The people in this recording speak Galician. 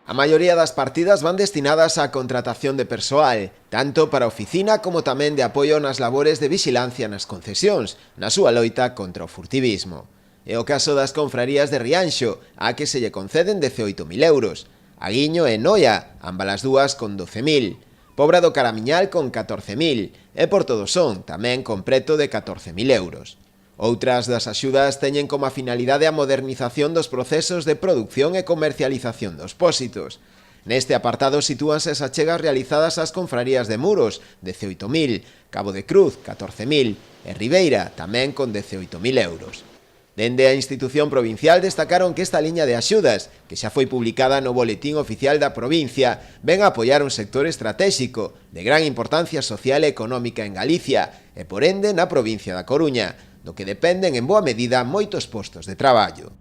A maioría das partidas van destinadas á contratación de persoal, tanto para a oficina como tamén de apoio nas labores de vixilancia nas concesións, na súa loita contra o furtivismo. É o caso das confrarías de Rianxo, a que se lle conceden 18.000 euros, Aguiño e Noia, ambas as dúas con 12.000, Pobra do Caramiñal con 14.000 e Porto do Son, tamén con preto de 14.000 euros. Outras das axudas teñen como finalidade a modernización dos procesos de produción e comercialización dos pósitos. Neste apartado sitúanse as achegas realizadas ás confrarías de Muros, 18.000, Cabo de Cruz, 14.000 e Ribeira, tamén con 18.000 euros. Dende a institución provincial destacaron que esta liña de axudas, que xa foi publicada no Boletín Oficial da provincia, ven a apoiar un sector estratéxico de gran importancia social e económica en Galicia e, por ende, na provincia da Coruña, do que dependen en boa medida moitos postos de traballo.